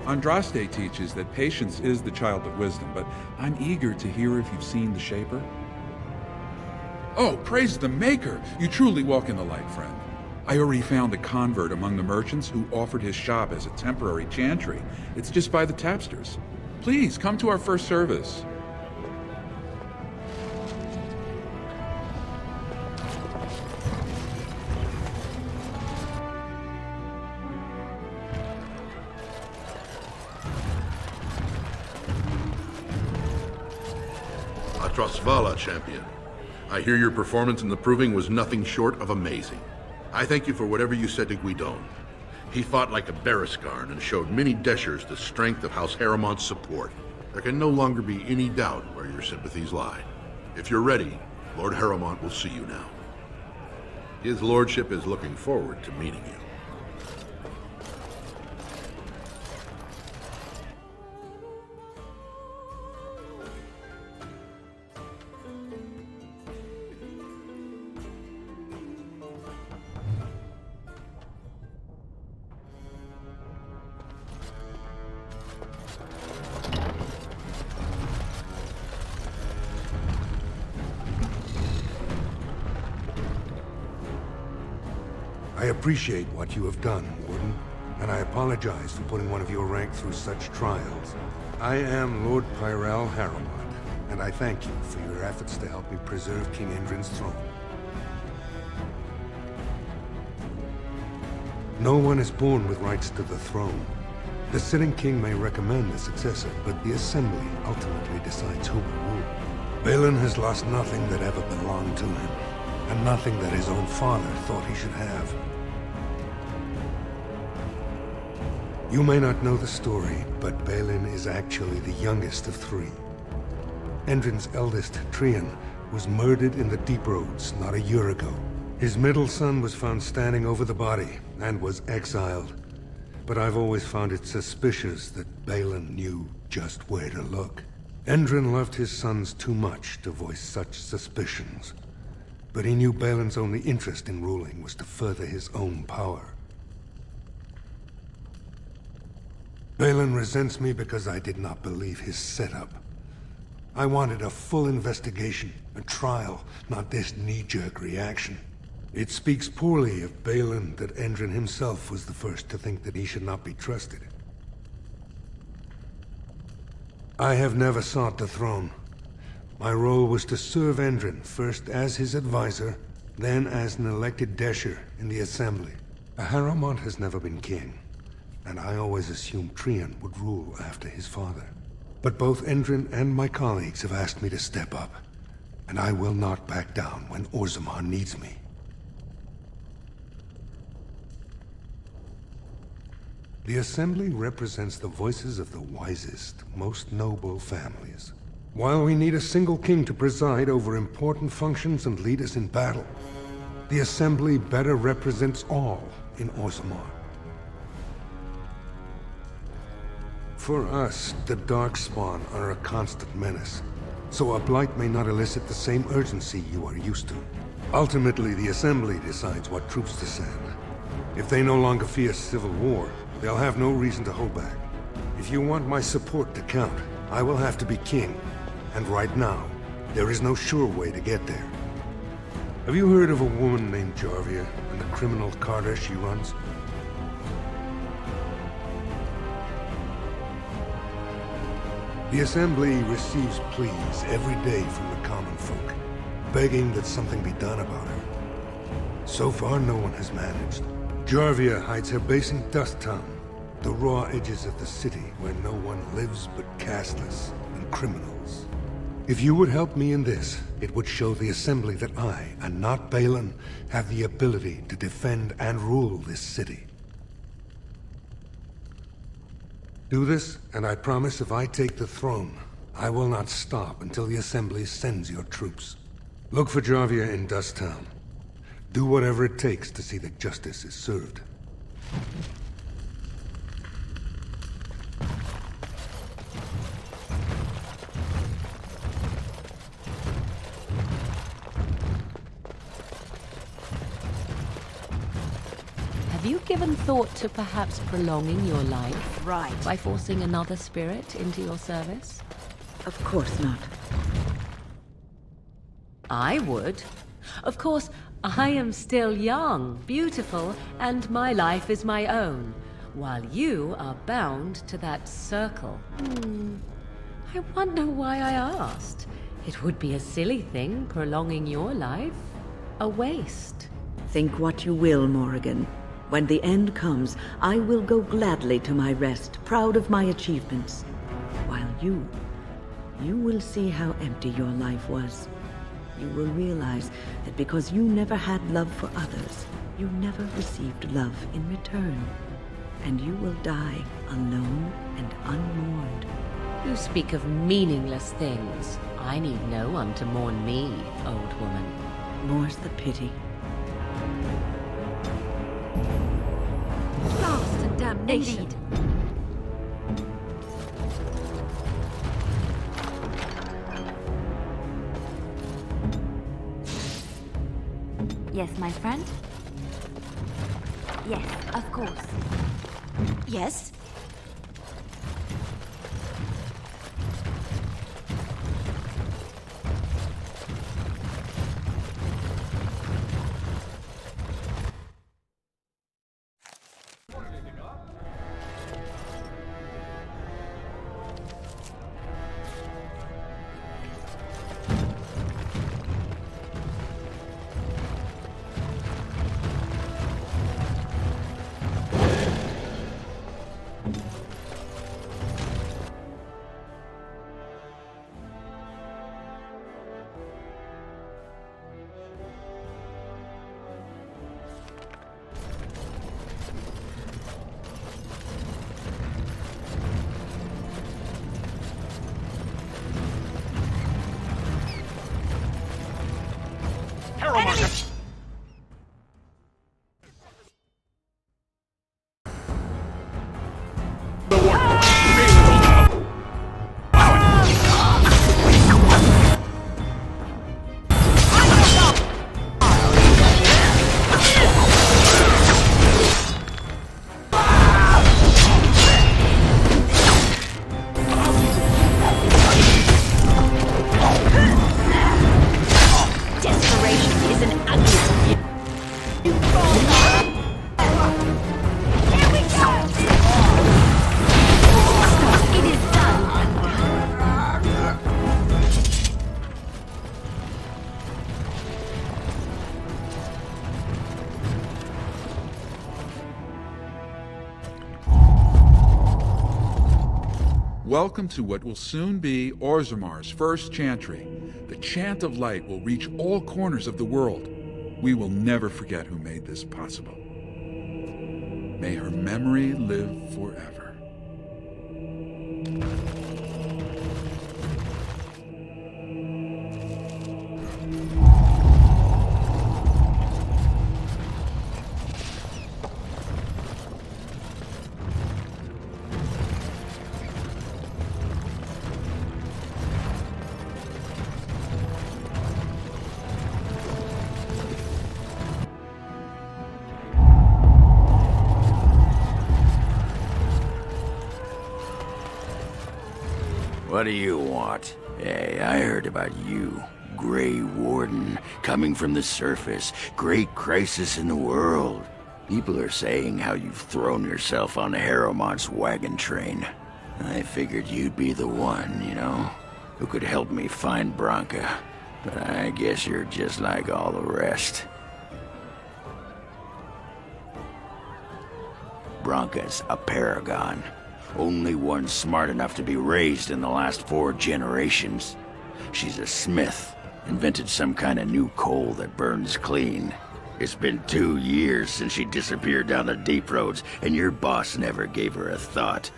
Andraste teaches that patience is the child of wisdom, but I'm eager to hear if you've seen the Shaper. Oh, praise the Maker! You truly walk in the light, friend. I already found a convert among the merchants who offered his shop as a temporary chantry. It's just by the tapsters. Please, come to our first service. Atrasvala, champion. I hear your performance in the proving was nothing short of amazing. I thank you for whatever you said to Guidon. He fought like a Berescarn and showed many Deshers the strength of House Harriman's support. There can no longer be any doubt where your sympathies lie. If you're ready, Lord Harriman will see you now. His lordship is looking forward to meeting you. I appreciate what you have done, Warden, and I apologize for putting one of your rank through such trials. I am Lord Pyrell Harriman, and I thank you for your efforts to help me preserve King Endrin's throne. No one is born with rights to the throne. The sitting king may recommend a successor, but the Assembly ultimately decides who will rule. Balin has lost nothing that ever belonged to him, and nothing that his own father thought he should have. You may not know the story, but Balin is actually the youngest of three. Endrin's eldest, Trian, was murdered in the Deep Roads not a year ago. His middle son was found standing over the body, and was exiled. But I've always found it suspicious that Balin knew just where to look. Endrin loved his sons too much to voice such suspicions. But he knew Balin's only interest in ruling was to further his own power. Balin resents me because I did not believe his setup. I wanted a full investigation, a trial, not this knee-jerk reaction. It speaks poorly of Balin that Endrin himself was the first to think that he should not be trusted. I have never sought the throne. My role was to serve Endrin, first as his advisor, then as an elected Desher in the Assembly. A Harrowmont has never been king, and I always assumed Trian would rule after his father. But both Endrin and my colleagues have asked me to step up, and I will not back down when Orzammar needs me. The Assembly represents the voices of the wisest, most noble families. While we need a single king to preside over important functions and lead us in battle, the Assembly better represents all in Orzammar. For us, the Darkspawn are a constant menace, so a blight may not elicit the same urgency you are used to. Ultimately, the Assembly decides what troops to send. If they no longer fear civil war, they'll have no reason to hold back. If you want my support to count, I will have to be king. And right now, there is no sure way to get there. Have you heard of a woman named Jarvia and the criminal Carta she runs? The Assembly receives pleas every day from the common folk, begging that something be done about her. So far, no one has managed. Jarvia hides her base in Dust Town, the raw edges of the city where no one lives but casteless and criminals. If you would help me in this, it would show the Assembly that I, and not Balin, have the ability to defend and rule this city. Do this, and I promise if I take the throne, I will not stop until the Assembly sends your troops. Look for Jarvia in Dust Town. Do whatever it takes to see that justice is served. Have you given thought to perhaps prolonging your life? Right. By forcing another spirit into your service? Of course not. I would. Of course, I am still young, beautiful, and my life is my own, while you are bound to that circle. I wonder why I asked. It would be a silly thing, prolonging your life. A waste. Think what you will, Morrigan. When the end comes, I will go gladly to my rest, proud of my achievements. While you will see how empty your life was. You will realize that because you never had love for others, you never received love in return. And you will die alone and unmourned. You speak of meaningless things. I need no one to mourn me, old woman. More's the pity. Blast and damnation! Indeed. Yes, my friend? Yes, of course. Yes? Welcome to what will soon be Orzammar's first chantry. The chant of light will reach all corners of the world. We will never forget who made this possible. May her memory live forever. What do you want? Hey, I heard about you. Grey Warden, coming from the surface. Great crisis in the world. People are saying how you've thrown yourself on Harrowmont's wagon train. I figured you'd be the one, you know, who could help me find Branka. But I guess you're just like all the rest. Branka's a paragon. Only one smart enough to be raised in the last 4 generations. She's a smith. Invented some kind of new coal that burns clean. It's been 2 years since she disappeared down the deep roads, and your boss never gave her a thought.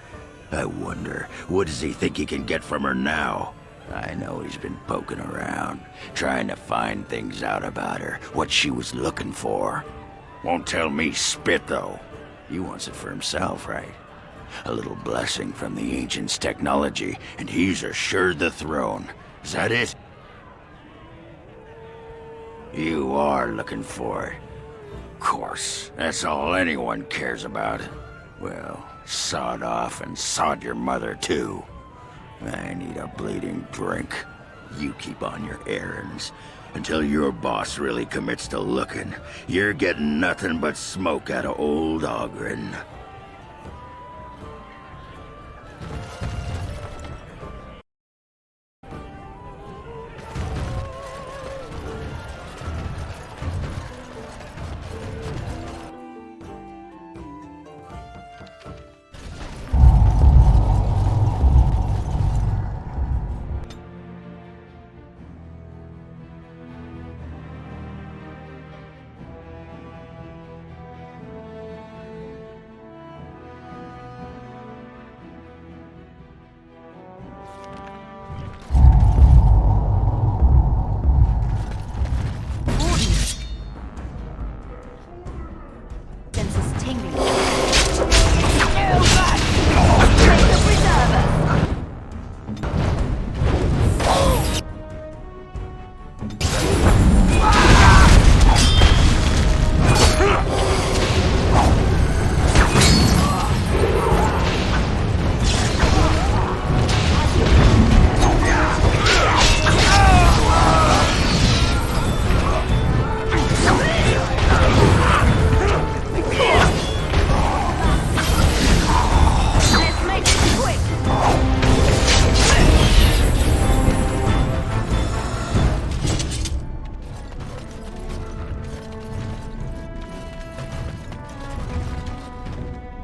I wonder, what does he think he can get from her now? I know he's been poking around, trying to find things out about her, what she was looking for. Won't tell me spit, though. He wants it for himself, right? A little blessing from the ancients' technology, and he's assured the throne. Is that it? You are looking for it. course. That's all anyone cares about. Well, sod off and sod your mother, too. I need a bleeding drink. You keep on your errands. Until your boss really commits to looking, you're getting nothing but smoke out of old Ogren.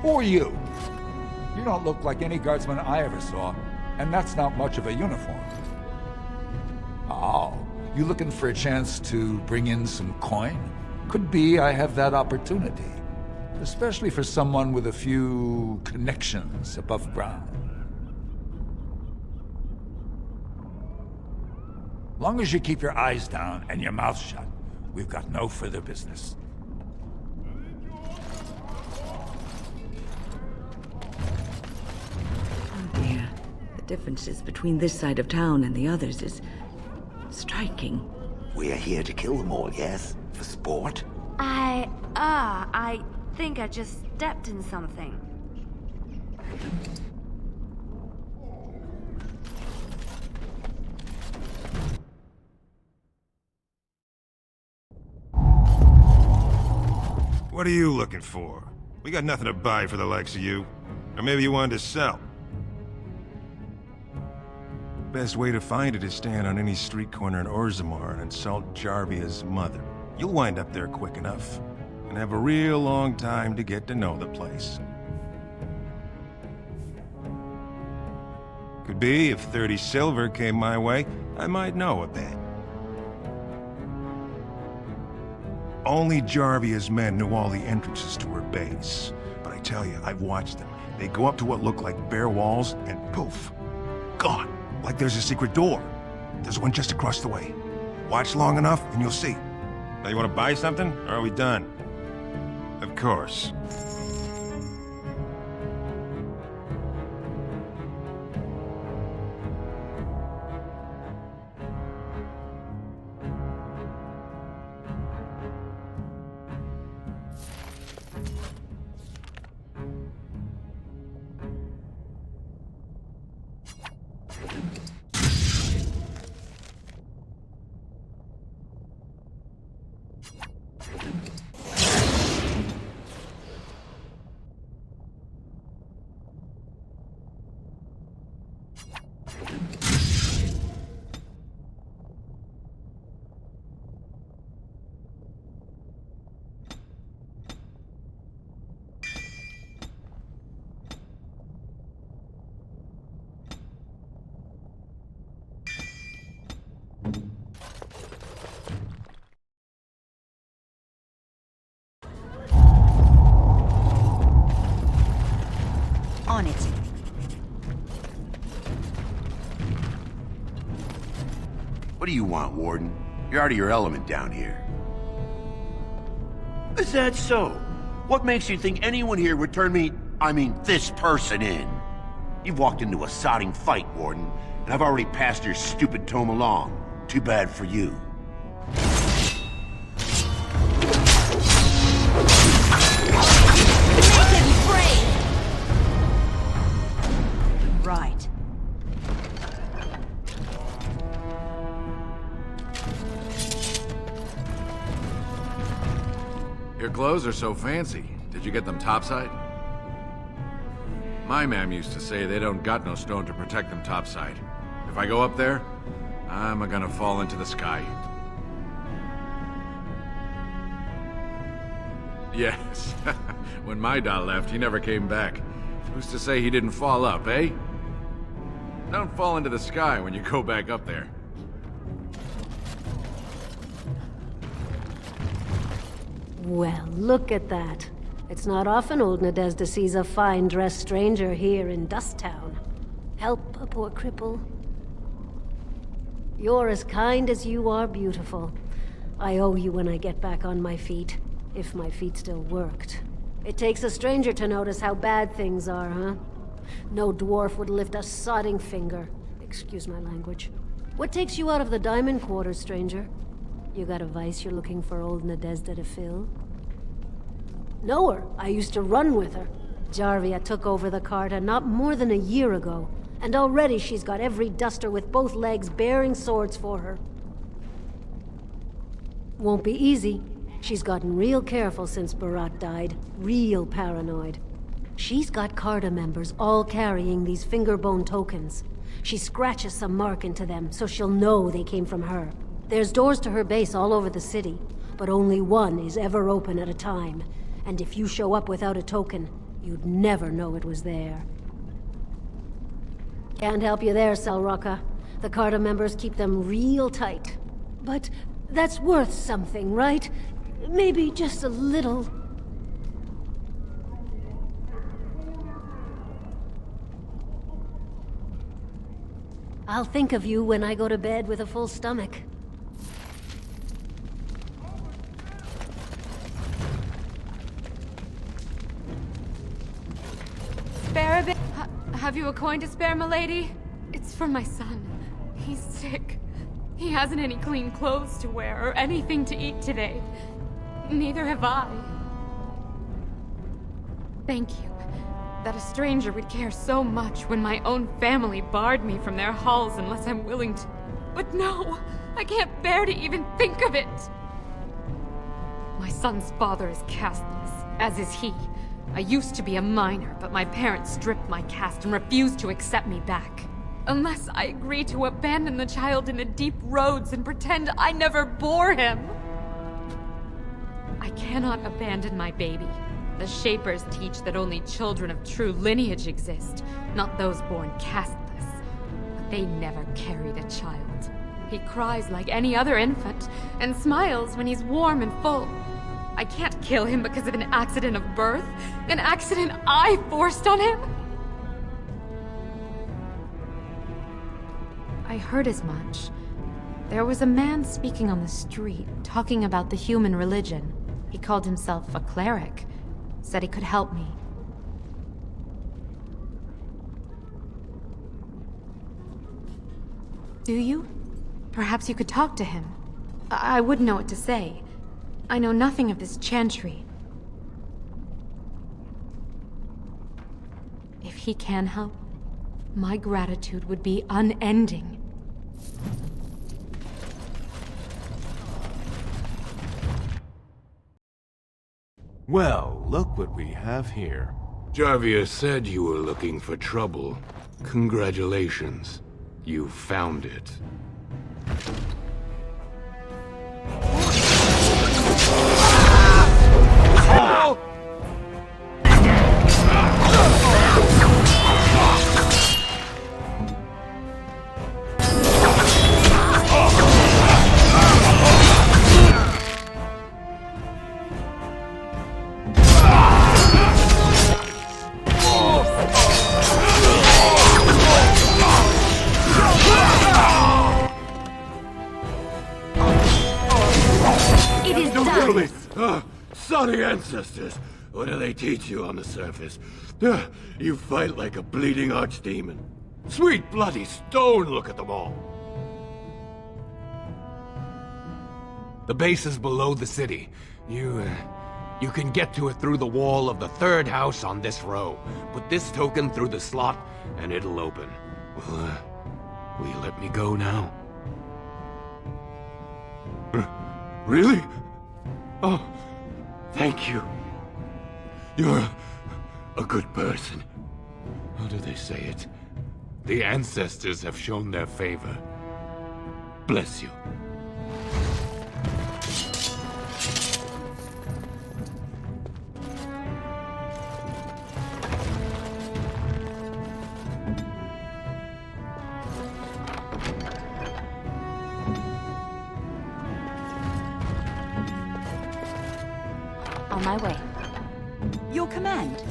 Who are you? You don't look like any guardsman I ever saw, and that's not much of a uniform. Oh, you looking for a chance to bring in some coin? Could be I have that opportunity, especially for someone with a few connections above ground. Long as you keep your eyes down and your mouth shut, we've got no further business. The differences between this side of town and the others is striking. We're here to kill them all, yes? For sport? I think I just stepped in something. What are you looking for? We got nothing to buy for the likes of you. Or maybe you wanted to sell. Best way to find it is stand on any street corner in Orzammar and insult Jarvia's mother. You'll wind up there quick enough, and have a real long time to get to know the place. Could be, if 30 silver came my way, I might know a bit. Only Jarvia's men knew all the entrances to her base. But I tell you, I've watched them. They go up to what look like bare walls, and poof, gone. Like there's a secret door. There's one just across the way. Watch long enough, and you'll see. Now you want to buy something, or are we done? Of course. On it. What do you want, Warden? You're out of your element down here. Is that so? What makes you think anyone here would turn this person in? You've walked into a sodding fight, Warden, and I've already passed your stupid tome along. Too bad for you. clothes are so fancy. Did you get them topside? My ma'am used to say they don't got no stone to protect them topside. If I go up there, I'm gonna fall into the sky. Yes. When my dad left, he never came back. Who's to say he didn't fall up, eh? Don't fall into the sky when you go back up there. Well, look at that. It's not often old Nadezda sees a fine-dressed stranger here in Dust Town. Help a poor cripple. You're as kind as you are beautiful. I owe you when I get back on my feet. If my feet still worked. It takes a stranger to notice how bad things are, huh? No dwarf would lift a sodding finger. Excuse my language. What takes you out of the Diamond Quarters, stranger? You got a vice you're looking for old Nadezda to fill? Know her. I used to run with her. Jarvia took over the Carta not more than a year ago, and already she's got every duster with both legs bearing swords for her. Won't be easy. She's gotten real careful since Barat died. Real paranoid. She's got Carta members all carrying these fingerbone tokens. She scratches some mark into them so she'll know they came from her. There's doors to her base all over the city, but only one is ever open at a time. And if you show up without a token, you'd never know it was there. Can't help you there, Selrocka. The Carta members keep them real tight. But that's worth something, right? Maybe just a little. I'll think of you when I go to bed with a full stomach. Spare a bit? Have you a coin to spare, milady? It's for my son. He's sick. He hasn't any clean clothes to wear or anything to eat today. Neither have I. Thank you. That a stranger would care so much when my own family barred me from their halls unless I'm willing to. But no! I can't bear to even think of it! My son's father is casteless, as is he. I used to be a minor, but my parents stripped my caste and refused to accept me back. Unless I agree to abandon the child in the deep roads and pretend I never bore him. I cannot abandon my baby. The Shapers teach that only children of true lineage exist, not those born casteless. But they never carried a child. He cries like any other infant, and smiles when he's warm and full. I can't kill him because of an accident of birth, an accident I forced on him. I heard as much. There was a man speaking on the street, talking about the human religion. He called himself a cleric. Said he could help me. Do you? Perhaps you could talk to him. I wouldn't know what to say. I know nothing of this chantry. If he can help, my gratitude would be unending. Well, look what we have here. Jarvia said you were looking for trouble. Congratulations. You found it. Sorry ancestors. What do they teach you on the surface? You fight like a bleeding archdemon. Sweet bloody stone, look at them all. The base is below the city. You can get to it through the wall of the third house on this row. Put this token through the slot, and it'll open. Will you let me go now? Really? Oh, Thank you. You're a good person. How do they say it? The ancestors have shown their favor. Bless you. On my way. Your command.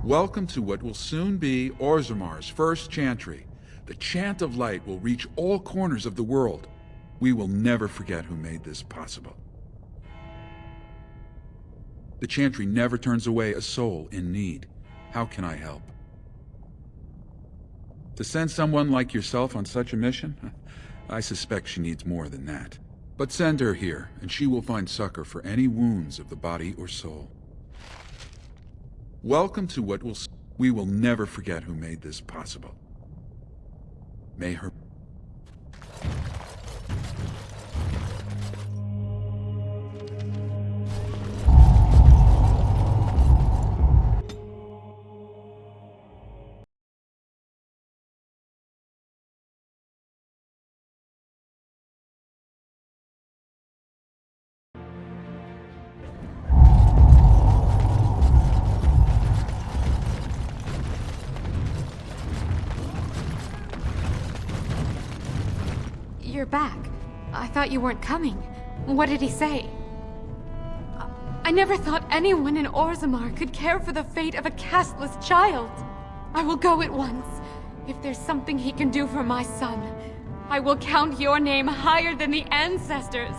Welcome to what will soon be Orzammar's first chantry. The chant of light will reach all corners of the world. We will never forget who made this possible. The chantry never turns away a soul in need. How can I help? To send someone like yourself on such a mission? I suspect she needs more than that. But send her here, and she will find succor for any wounds of the body or soul. Welcome to what will... We will never forget who made this possible. May her... You're back. I thought you weren't coming. What did he say? I never thought anyone in Orzammar could care for the fate of a castless child. I will go at once. If there's something he can do for my son, I will count your name higher than the ancestors.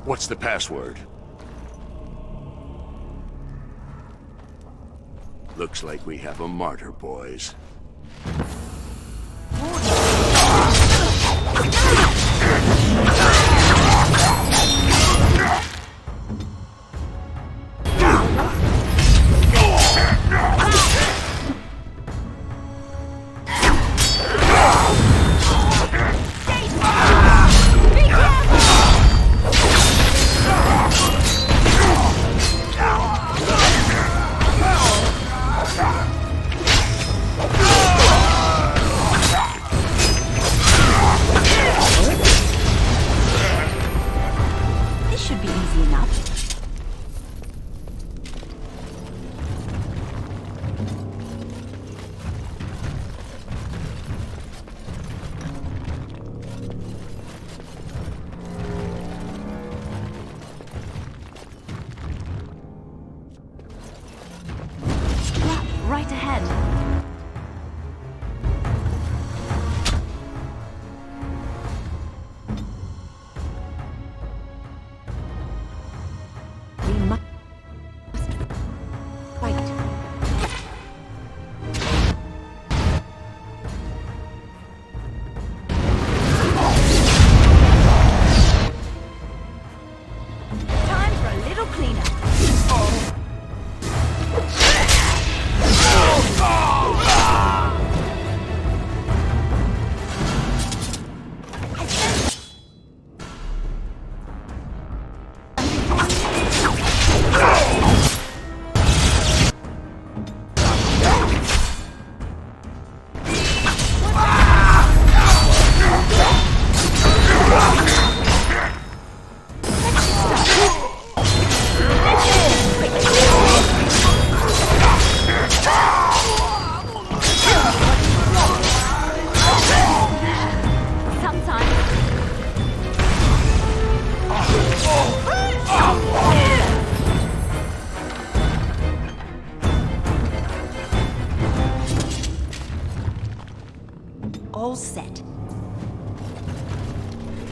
What's the password? Looks like we have a martyr, boys. All set.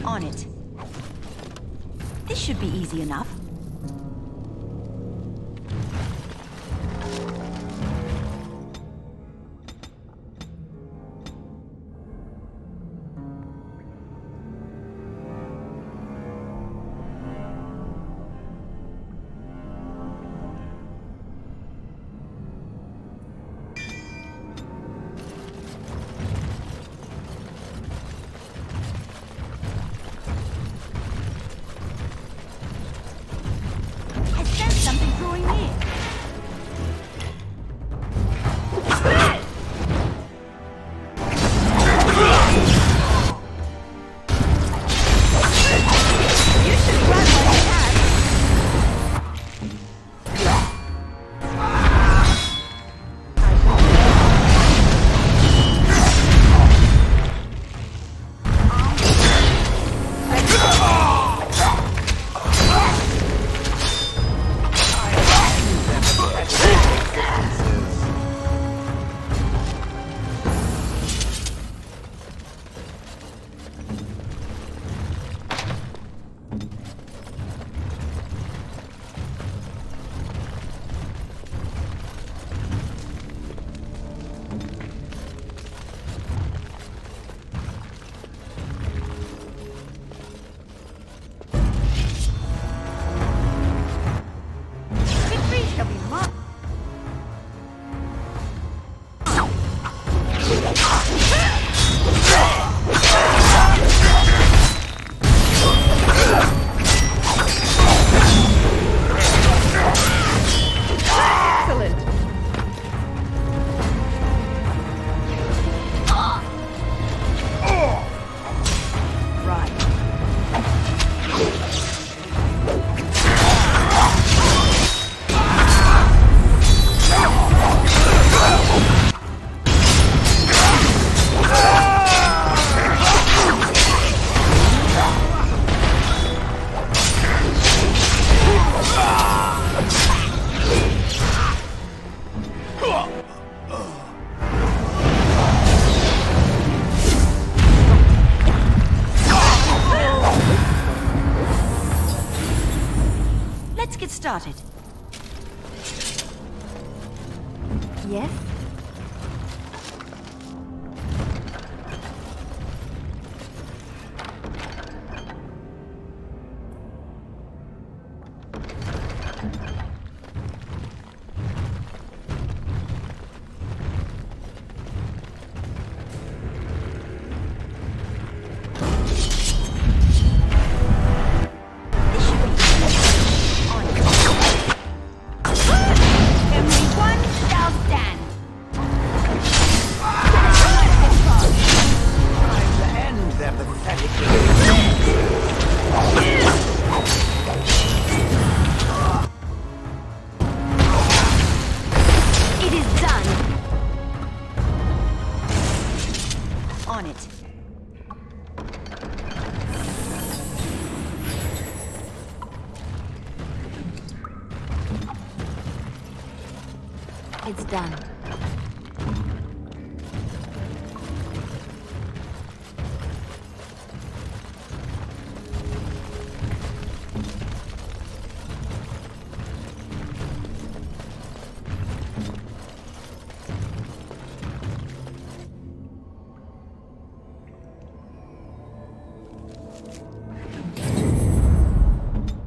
On it. This should be easy enough. Started. Yes? It's done.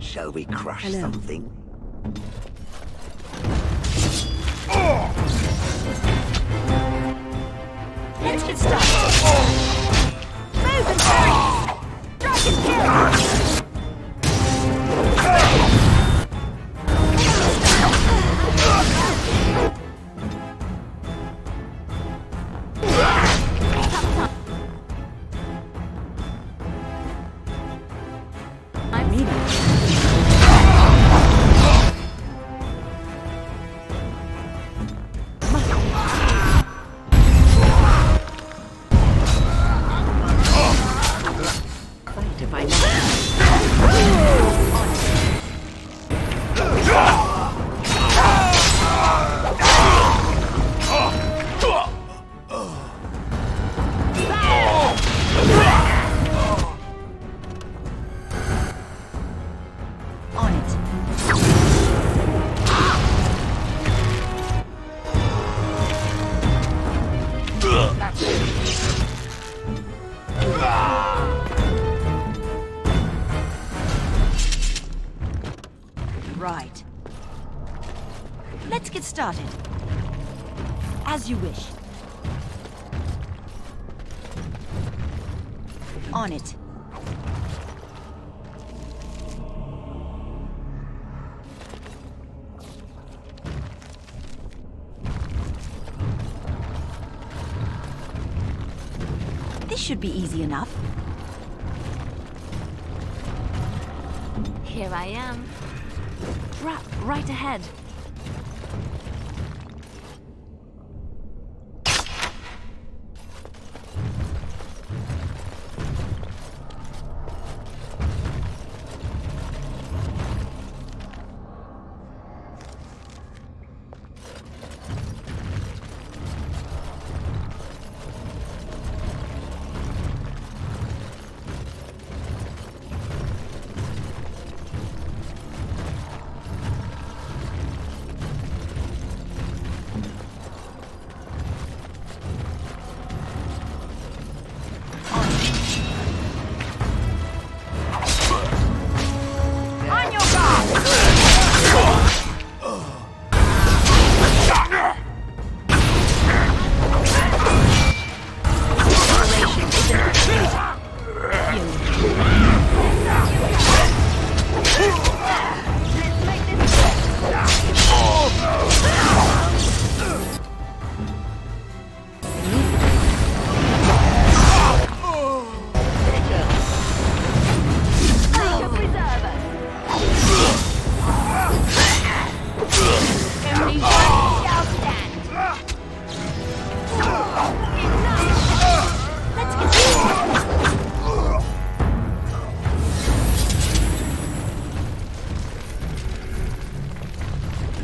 Shall we crush something? Let's get started. Move and hurry! Dragon kill! I'm meeting. get started. As you wish. On it. This should be easy enough. Here I am. Drop right ahead.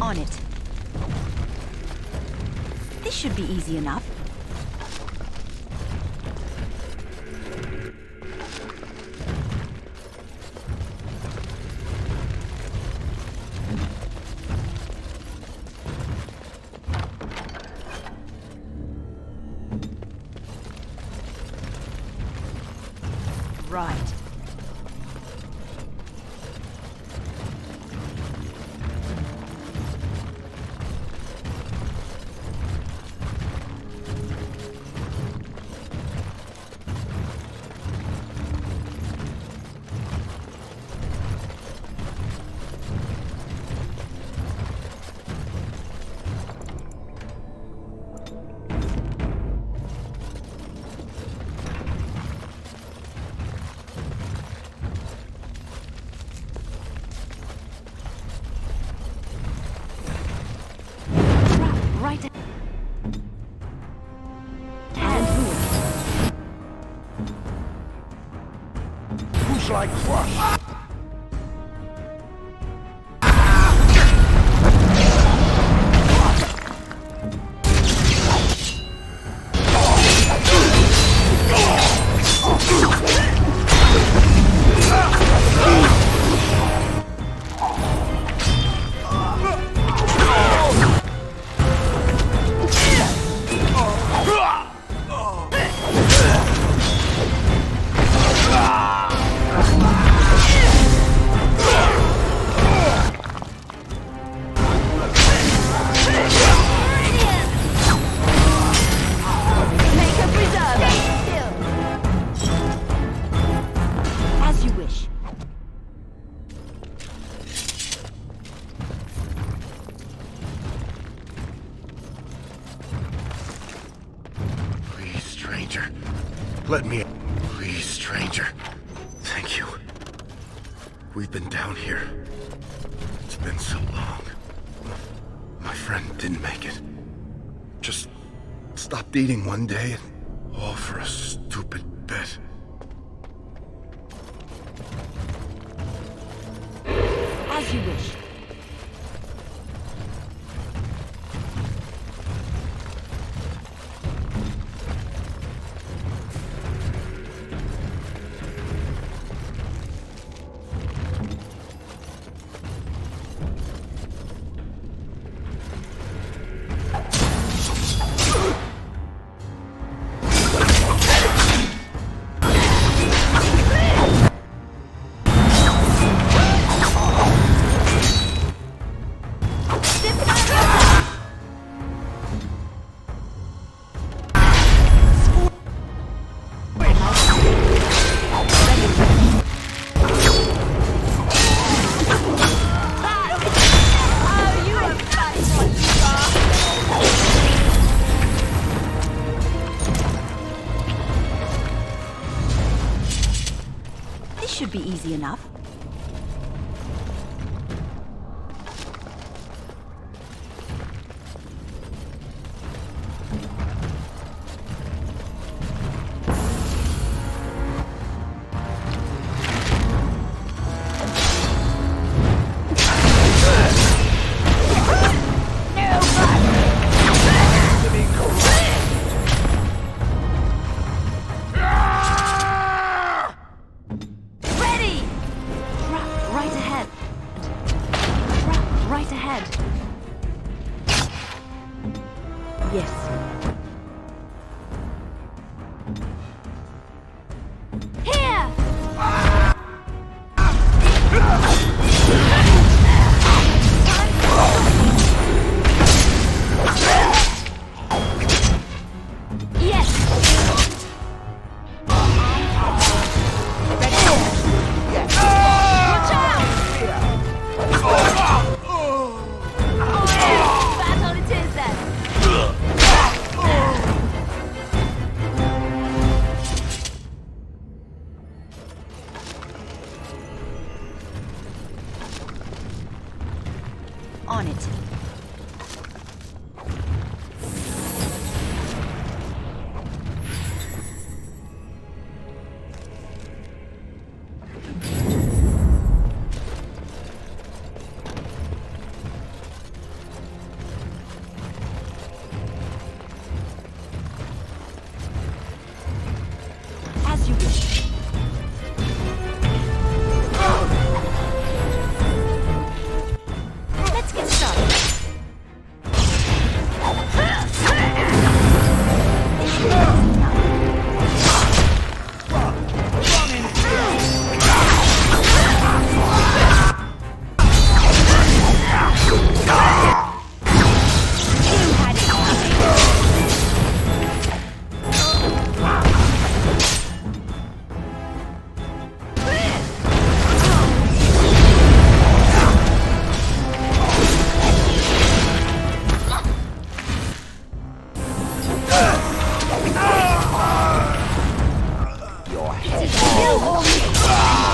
On it. This should be easy enough. Right. Right. And Who shall I crush? Let me... Please, stranger. Thank you. We've been down here. It's been so long. My friend didn't make it. Just stopped eating one day, and all for a stupid bet. As you wish. should be easy enough. On it. As you wish. Let's get started.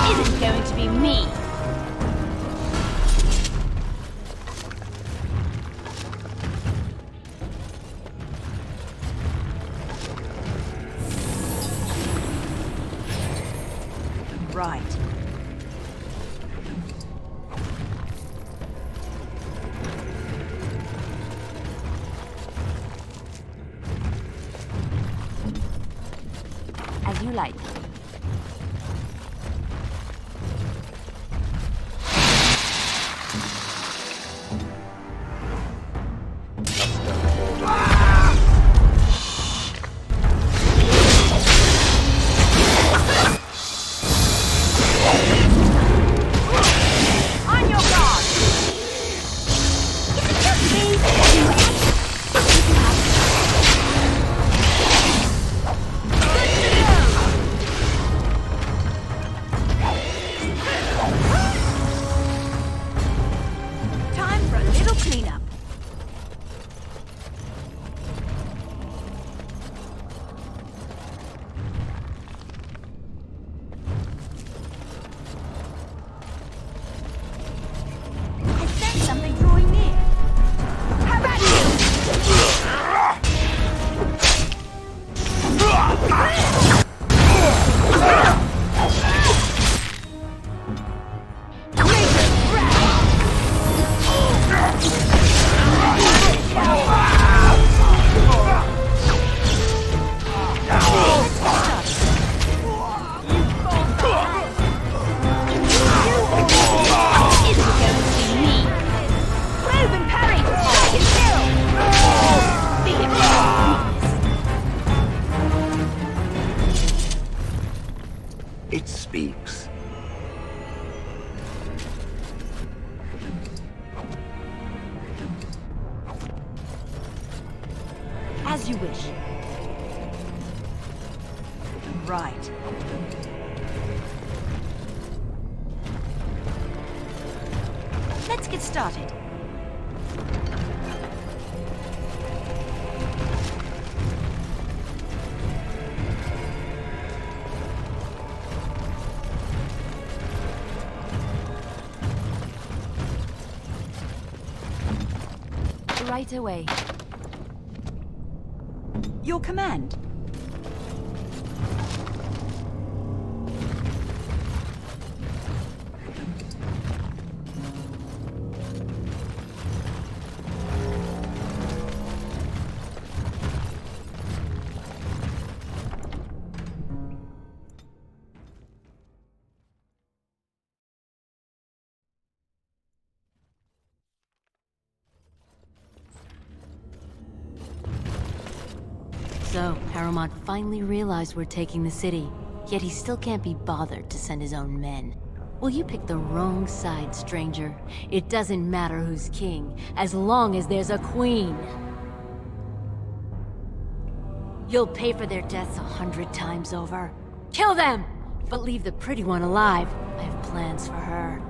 Isn't going to be me. Right. As you like. It speaks. As you wish. Right. Let's get started. right away. Your command? So, Harrowmont finally realized we're taking the city, yet he still can't be bothered to send his own men. Well, you picked the wrong side, stranger. It doesn't matter who's king, as long as there's a queen. You'll pay for their deaths 100 times over. Kill them! But leave the pretty one alive. I have plans for her.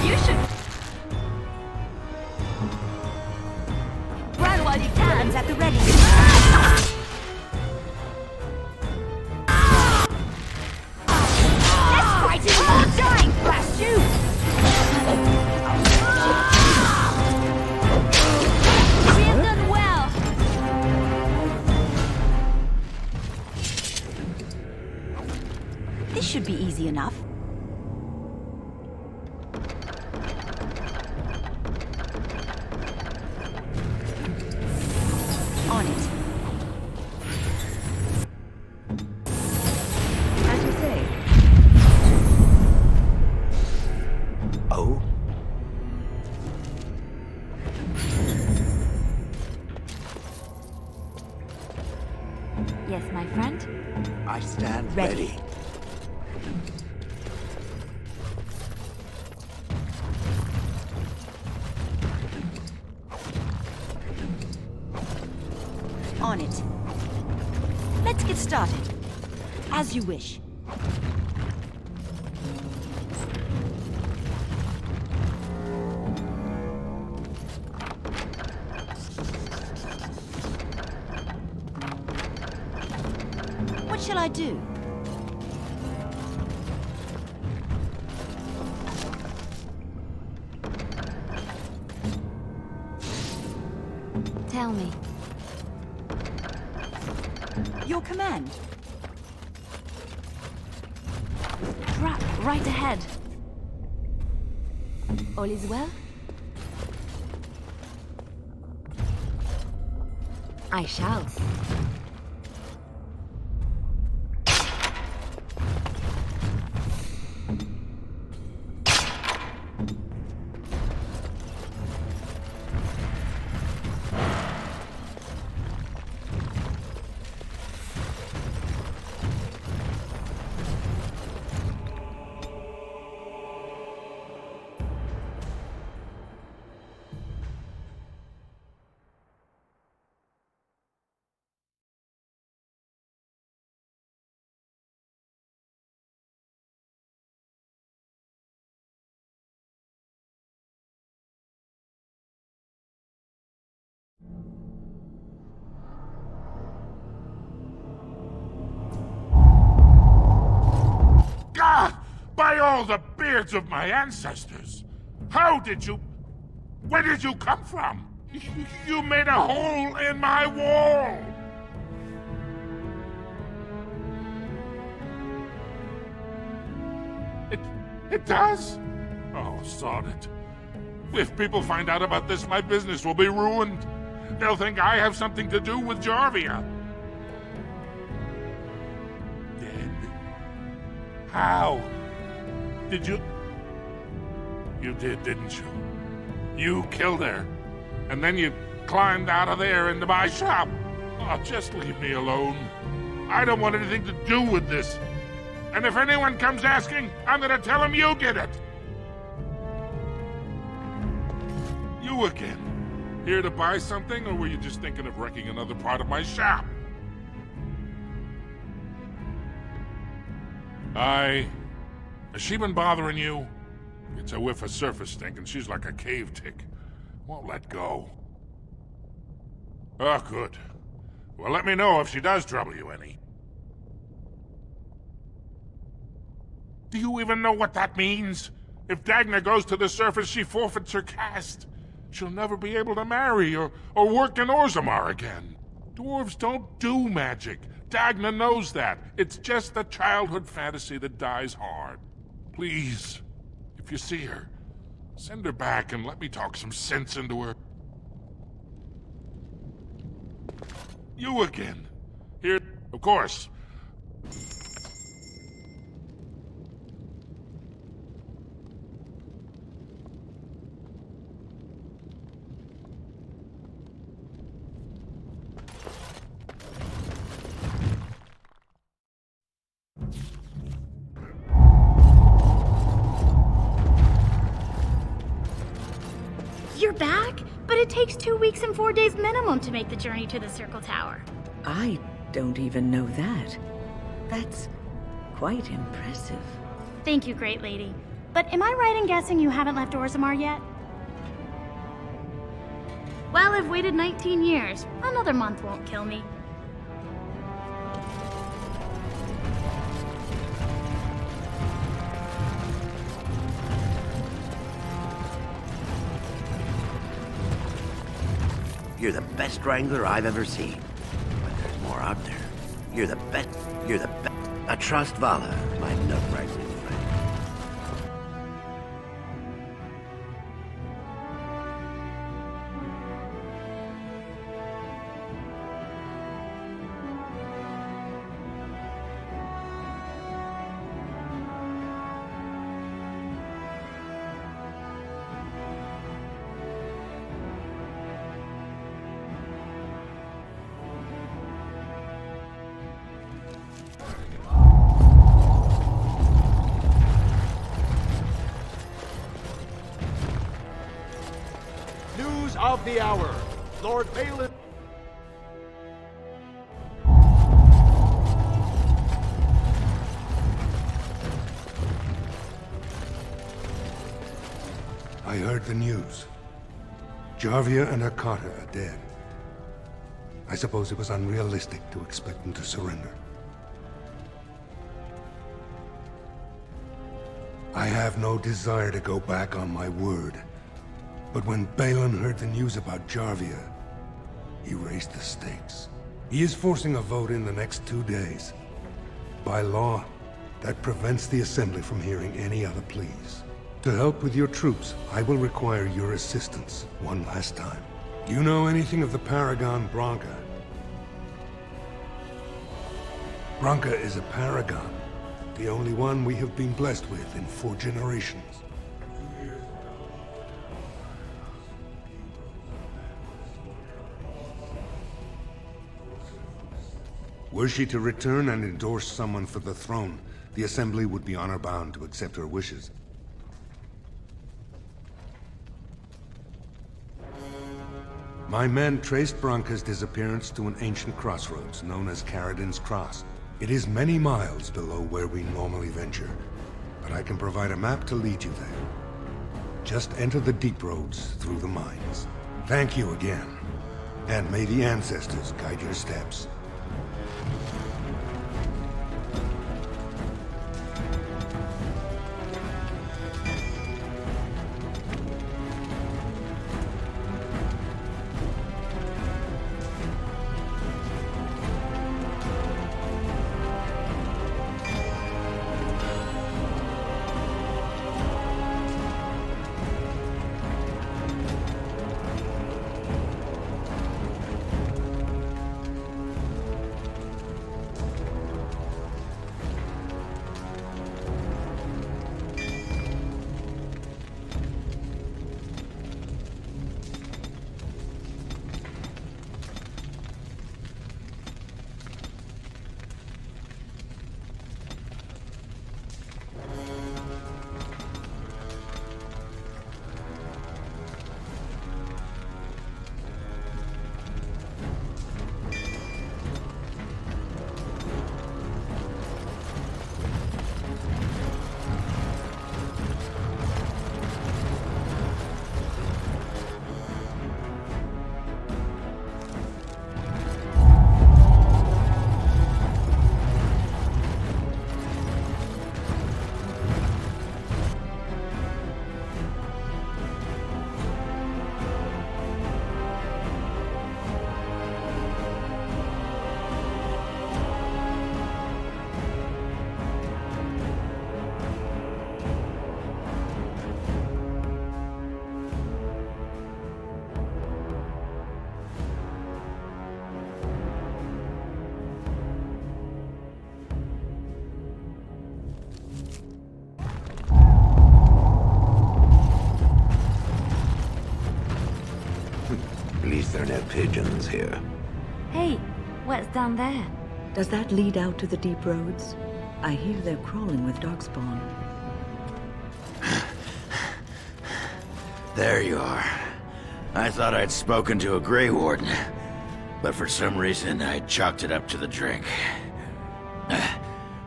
You should run while you can. Weapons at the ready. Let's fight it all dying, blast you! We have done well. This should be easy enough. On it. As you say. Oh? Yes, my friend? I stand Ready. ready. On it. Let's get started. As you wish. What shall I do? Tell me. Your command. Trap right ahead. All is well? I shall. God! By all the beards of my ancestors! How did you... Where did you come from? You made a hole in my wall! It does? Oh, sod it. If people find out about this, my business will be ruined. They'll think I have something to do with Jarvia. Dead? How? Did you... You did, didn't you? You killed her. And then you climbed out of there into my shop. Oh, just leave me alone. I don't want anything to do with this. And if anyone comes asking, I'm gonna tell them you did it. You again. Here to buy something, or were you just thinking of wrecking another part of my shop? Has she been bothering you? It's a whiff of surface stink, and she's like a cave tick. Won't let go. Oh, good. Well, let me know if she does trouble you any. Do you even know what that means? If Dagna goes to the surface, she forfeits her caste. She'll never be able to marry or work in Orzammar again. Dwarves don't do magic. Dagna knows that. It's just a childhood fantasy that dies hard. Please, if you see her, send her back and let me talk some sense into her. You again. Here, of course. You're back? But it takes 2 weeks and 4 days minimum to make the journey to the Circle Tower. I don't even know that. That's quite impressive. Thank you, Great Lady. But am I right in guessing you haven't left Orzammar yet? Well, I've waited 19 years. Another month won't kill me. You're the best wrangler I've ever seen. But there's more out there. You're the best. You're the best. I trust Vala, my nut-wrangling friend. Of the hour, Lord Balin. I heard the news. Jarvia and her Carta are dead. I suppose it was unrealistic to expect them to surrender. I have no desire to go back on my word. But when Balin heard the news about Jarvia, he raised the stakes. He is forcing a vote in the next 2 days. By law, that prevents the Assembly from hearing any other pleas. To help with your troops, I will require your assistance one last time. Do you know anything of the Paragon Branca? Branca is a paragon, the only one we have been blessed with in 4 generations. Were she to return and endorse someone for the throne, the Assembly would be honor-bound to accept her wishes. My men traced Branca's disappearance to an ancient crossroads known as Caradin's Cross. It is many miles below where we normally venture, but I can provide a map to lead you there. Just enter the deep roads through the mines. Thank you again, and may the ancestors guide your steps. There are no pigeons here. Hey, what's down there? Does that lead out to the deep roads? I hear they're crawling with darkspawn. There you are. I thought I'd spoken to a Grey Warden, but for some reason I chalked it up to the drink.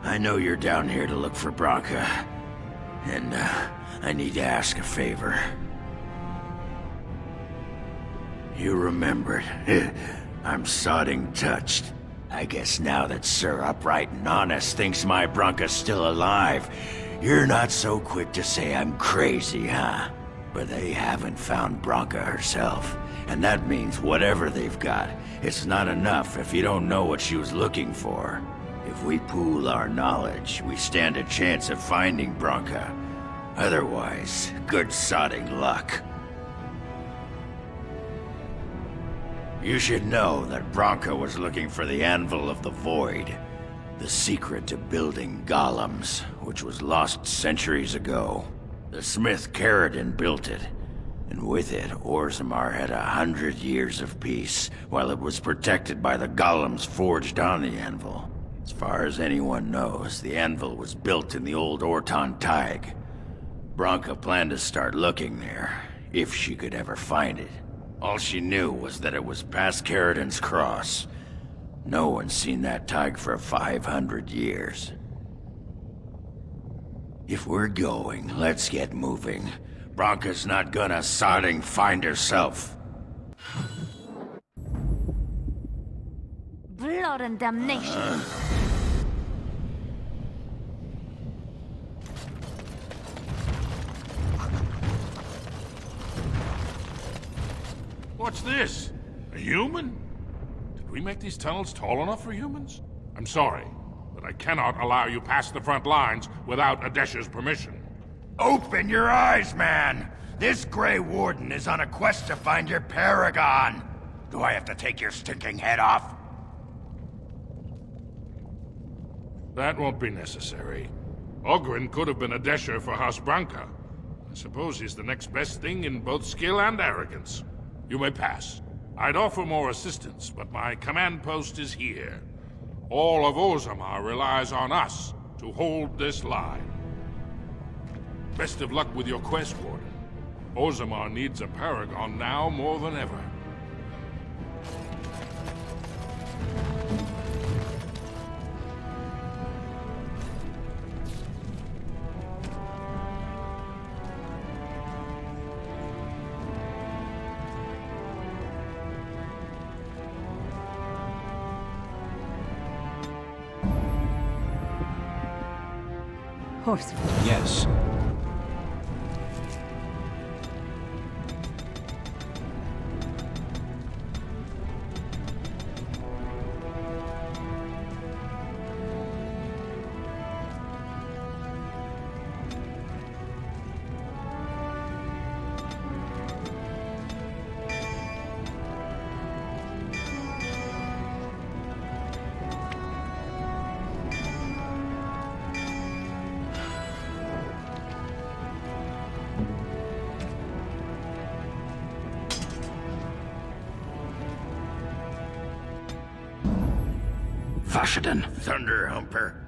I know you're down here to look for Branca, and I need to ask a favor. You remembered. I'm sodding touched. I guess now that Sir Upright and Honest thinks my Bronca's still alive, you're not so quick to say I'm crazy, huh? But they haven't found Bronca herself, and that means whatever they've got, it's not enough if you don't know what she was looking for. If we pool our knowledge, we stand a chance of finding Bronca. Otherwise, good sodding luck. You should know that Bronca was looking for the Anvil of the Void, the secret to building golems, which was lost centuries ago. The smith Carradine built it, and with it, Orzammar had 100 years of peace, while it was protected by the golems forged on the anvil. As far as anyone knows, the anvil was built in the old Orton Tig. Bronca planned to start looking there, if she could ever find it. All she knew was that it was past Carradine's cross. No one's seen that Tig for 500 years. If we're going, let's get moving. Bronca's not gonna sodding find herself. Blood and damnation. What's this? A human? Did we make these tunnels tall enough for humans? I'm sorry, but I cannot allow you past the front lines without Adesha's permission. Open your eyes, man! This Grey Warden is on a quest to find your paragon! Do I have to take your stinking head off? That won't be necessary. Oghren could have been Adesha for House Branca. I suppose he's the next best thing in both skill and arrogance. You may pass. I'd offer more assistance, but my command post is here. All of Orzammar relies on us to hold this line. Best of luck with your quest, Warden. Orzammar needs a paragon now more than ever. Horse. Yes. Vashaden, Thunder Humper.